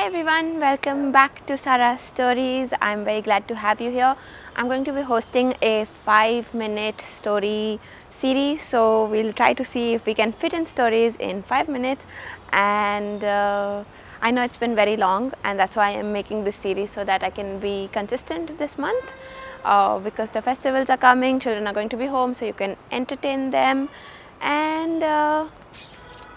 everyone, welcome back to Sarah's Stories. I'm very glad to have you here. I'm going to be hosting a 5-minute story series, so we'll try to see if we can fit in stories in 5 minutes. And I know it's been very long, and that's why I'm making this series so that I can be consistent this month, because the festivals are coming, children are going to be home, so you can entertain them. And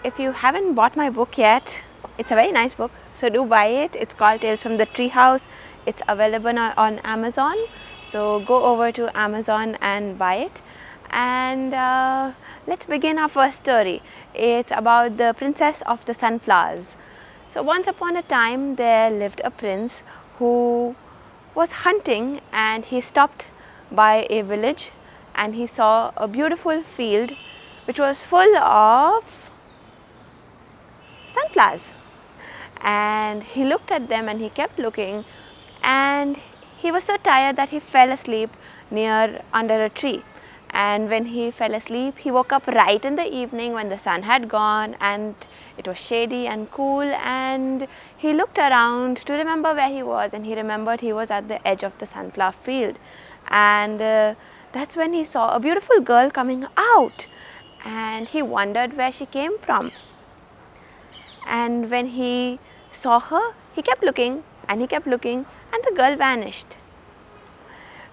if you haven't bought my book yet, it's a very nice book, so do buy it. It's called Tales from the Treehouse. It's available on Amazon, so go over to Amazon and buy it. And let's begin our first story. It's about the Princess of the Sunflowers. So once upon a time there lived a prince who was hunting, and he stopped by a village and he saw a beautiful field which was full of sunflowers. And he looked at them and he kept looking, and he was so tired that he fell asleep under a tree. And when he fell asleep, he woke up right in the evening when the sun had gone and it was shady and cool, and he looked around to remember where he was, and he remembered he was at the edge of the sunflower field. And that's when he saw a beautiful girl coming out, and he wondered where she came from. And when he saw her, he kept looking and he kept looking, and the girl vanished.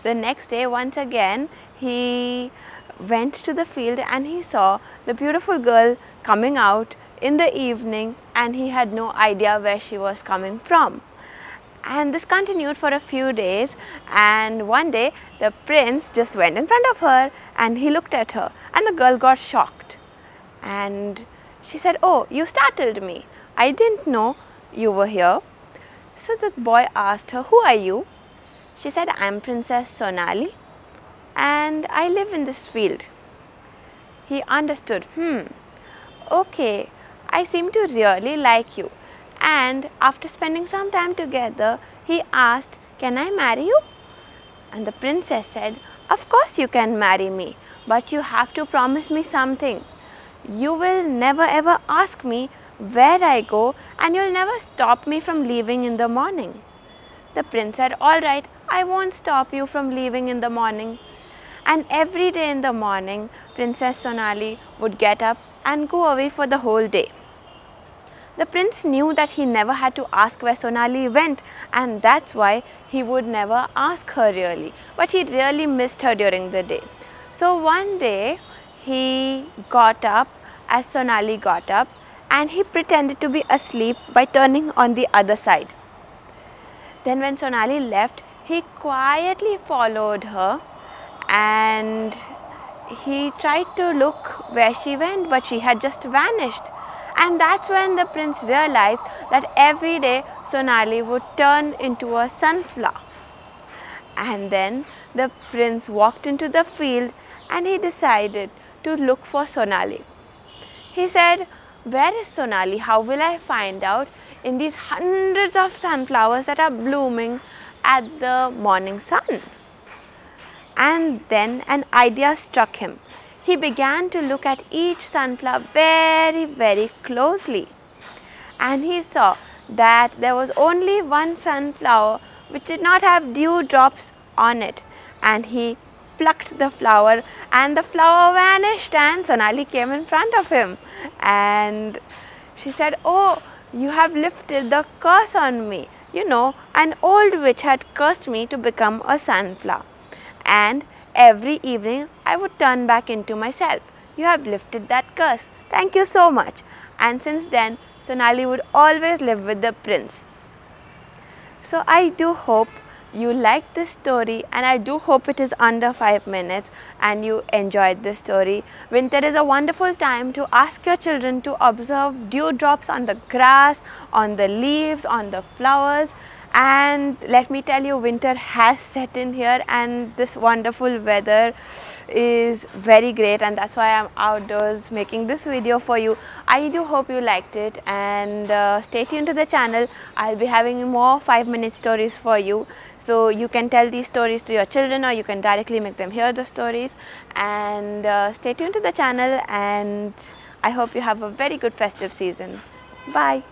The next day, once again, he went to the field and he saw the beautiful girl coming out in the evening, and he had no idea where she was coming from. And this continued for a few days, and one day the prince just went in front of her and he looked at her, and the girl got shocked. And she said, "Oh, you startled me. I didn't know you were here." So the boy asked her, "Who are you?" She said, "I'm Princess Sonali and I live in this field." He understood, okay, I seem to really like you. And after spending some time together, he asked, "Can I marry you?" And the princess said, "Of course you can marry me, but you have to promise me something. You will never ever ask me where I go, and you'll never stop me from leaving in the morning." The prince said, "All right, I won't stop you from leaving in the morning." And every day in the morning, Princess Sonali would get up and go away for the whole day. The prince knew that he never had to ask where Sonali went, and that's why he would never ask her really. But he really missed her during the day. So one day, he got up as Sonali got up, and he pretended to be asleep by turning on the other side. Then when Sonali left, he quietly followed her, and he tried to look where she went, but she had just vanished. And that's when the prince realized that every day Sonali would turn into a sunflower. And then the prince walked into the field and he decided to look for Sonali. He said, "Where is Sonali? How will I find out in these hundreds of sunflowers that are blooming at the morning sun?" And then an idea struck him. He began to look at each sunflower very, very closely. And he saw that there was only one sunflower which did not have dewdrops on it. And he plucked the flower, and the flower vanished, and Sonali came in front of him. And she said, "Oh, you have lifted the curse on me. You know, an old witch had cursed me to become a sunflower. And every evening I would turn back into myself. You have lifted that curse. Thank you so much." And since then, Sonali would always live with the prince. So I do hope you liked this story, and I do hope it is under 5 minutes and you enjoyed this story. Winter is a wonderful time to ask your children to observe dewdrops on the grass, on the leaves, on the flowers. And let me tell you, winter has set in here, and this wonderful weather is very great, and that's why I'm outdoors making this video for you. I do hope you liked it, and stay tuned to the channel. I'll be having more 5-minute stories for you, so you can tell these stories to your children, or you can directly make them hear the stories. And stay tuned to the channel, and I hope you have a very good festive season. Bye.